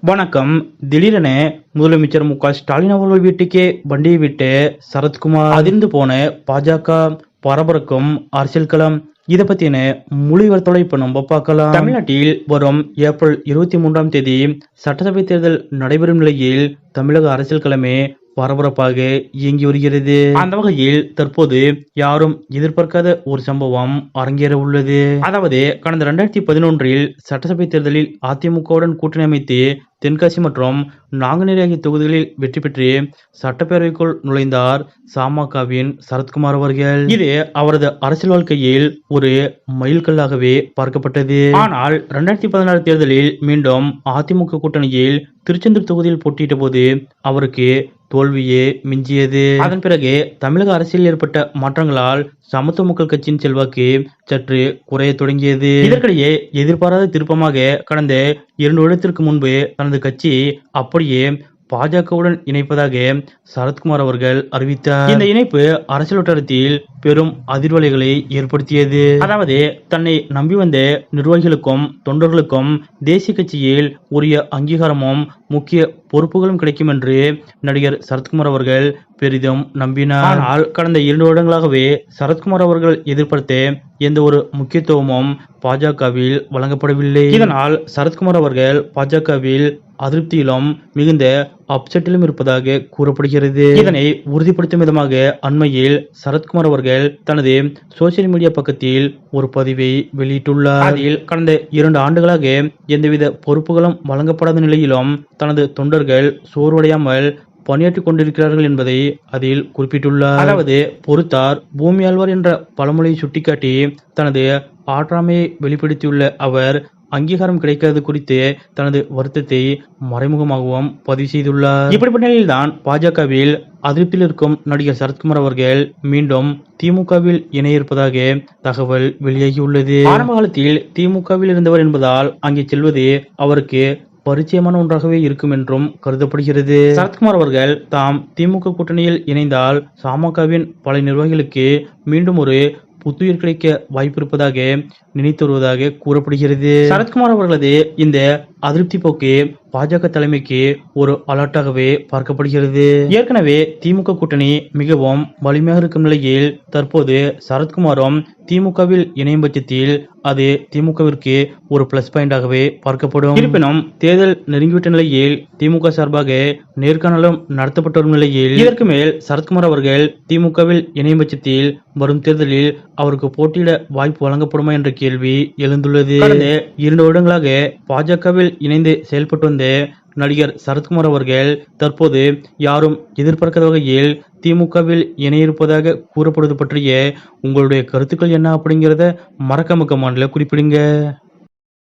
வணக்கம். திடீரென முதலமைச்சர் மு.க.ஸ்டாலின் அவர்கள் வீட்டுக்கே வண்டியை விட்டு சரத்குமார் அதிர்ந்து போன பாஜக பரபரக்கும் அரசியல் களம். இதை பத்தின முழு விவரத்தோட இப்ப நம்ம பார்க்கலாம். தமிழ்நாட்டில் வரும் ஏப்ரல் 23ஆம் தேதி சட்டசபை தேர்தல் நடைபெறும் நிலையில் தமிழக அரசியல் களமே பரபரப்பாக இயங்கி வருகிறது. அந்த வகையில் தற்போது யாரும் எதிர்பார்க்காத ஒரு சம்பவம் அரங்கேற உள்ளது. அதாவது கடந்த 2011 சட்டசபை தேர்தலில் அதிமுகவுடன் கூட்டணி அமைத்து தென்காசி மற்றும் நாங்குநேரி ஆகிய தொகுதிகளில் வெற்றி பெற்று சட்டப்பேரவைக்குள் நுழைந்தார் சமகவின் சரத்குமார் அவர்கள். இது அவரது அரசியல் வாழ்க்கையில் ஒரு மைல்கல்லாகவே பார்க்கப்பட்டது. ஆனால் 2016 தேர்தலில் மீண்டும் அதிமுக கூட்டணியில் திருச்செந்தூர் தொகுதியில் போட்டியிட்ட போது அவருக்கு தோல்வியே மிஞ்சியது. அதன் பிறகு தமிழக அரசியலில் ஏற்பட்ட மாற்றங்களால் சமத்துவ மக்கள் கட்சியின் செல்வாக்கு சற்று குறைய தொடங்கியது. இதற்கிடையே எதிர்பாராத திருப்பமாக கடந்த 2 வருடத்திற்கு முன்பு தனது கட்சி அப்படியே பாஜகவுடன் இணைப்பதாக சரத்குமார் அவர்கள் அறிவித்தார். இந்த இணைப்பு அரசியல் வட்டாரத்தில் பெரும் அதிர்வலைகளை ஏற்படுத்தியது. அதாவது தன்னை நம்பி வந்த நிர்வாகிகளுக்கும் தொண்டர்களுக்கும் தேசிய கட்சியில் உரிய அங்கீகாரமும் முக்கிய பொறுப்புகளும் கிடைக்கும் என்று நடிகர் சரத்குமார் அவர்கள் பெரிதும் நம்பினார். ஆனால் கடந்த 2 வருடங்களாகவே சரத்குமார் அவர்கள் எதிர்பார்த்த எந்த ஒரு முக்கியத்துவமும் பாஜகவில் வழங்கப்படவில்லை. இதனால் சரத்குமார் அவர்கள் பாஜகவில் அதிருப்தியிலும் மிகுந்த அப்செட்டிலும் இருப்பதாக கூறப்படுகிறது. இதனை உறுதிப்படுத்தும் விதமாக அண்மையில் சரத்குமார் அவர்கள் தனது சோசியல் மீடியா பக்கத்தில் ஒரு பதிவை வெளியிட்டுள்ளார். அதில் கடந்த 2 ஆண்டுகளாக எந்தவித பொறுப்புகளும் வழங்கப்படாத நிலையிலும் தனது தொண்டர்கள் சோர்வடையாமல் பணியாற்றிக் கொண்டிருக்கிறார்கள் என்பதை அதில் குறிப்பிட்டுள்ளார். அதாவது பொறுத்தார் பூமி ஆழ்வார் என்ற பழமொழியை சுட்டிக்காட்டி தனது ஆற்றாமையை வெளிப்படுத்தியுள்ள அவர் அங்கீகாரம் கிடைக்காது குறித்து தனது வருத்தத்தை மறைமுகமாகவும் பதிவு செய்துள்ளார். இப்படிப்பட்ட நிலையில்தான் பாஜகவில் அதிருப்தியில் இருக்கும் நடிகர் சரத்குமார் அவர்கள் மீண்டும் திமுகவில் இணைய இருப்பதாக தகவல் வெளியாகியுள்ளது. ஆரம்ப காலத்தில் திமுகவில் இருந்தவர் என்பதால் அங்கே செல்வது அவருக்கு பரிச்சயமான ஒன்றாகவே இருக்கும் என்றும் கருதப்படுகிறது. சரத்குமார் அவர்கள் தாம் திமுக கூட்டணியில் இணைந்தால் சமகவின் பல நிர்வாகிகளுக்கு மீண்டும் ஒரு புத்துயிர் கிடைக்க வாய்ப்பு இருப்பதாக நினைத்து வருவதாக கூறப்படுகிறது. சரத்குமார் அவர்களது இந்த அதிருப்தி போக்கு பாஜக தலைமைக்கு ஒரு அலர்ட்டாகவே பார்க்கப்படுகிறது. ஏற்கனவே திமுக கூட்டணி மிகவும் வலிமையாக இருக்கும் நிலையில் தற்போது சரத்குமாரும் திமுகவில் இணையும் பட்சத்தில் அது திமுகவிற்கு ஒரு பிளஸ் பாயிண்டாகவே பார்க்கப்படும். இருப்பினும் தேர்தல் நெருங்கிவிட்ட நிலையில் திமுக சார்பாக நேர்காணலும் நடத்தப்பட்டு வரும் நிலையில் இதற்கு மேல் சரத்குமார் அவர்கள் திமுகவில் இணையும் பட்சத்தில் வரும் தேர்தலில் அவருக்கு போட்டியிட வாய்ப்பு வழங்கப்படுமா என்ற கேள்வி எழுந்துள்ளது. கடந்த 2 வருடங்களாக பாஜகவில் இணைந்து செயல்பட்டு வந்த நடிகர் சரத்குமார் அவர்கள் தற்போது யாரும் எதிர்பார்க்காத வகையில் திமுகவில் இணையிருப்பதாக கூறப்படுவது பற்றிய உங்களுடைய கருத்துக்கள் என்ன அப்படிங்கிறத மறக்காம கமெண்ட்ல குறிப்பிடுங்க.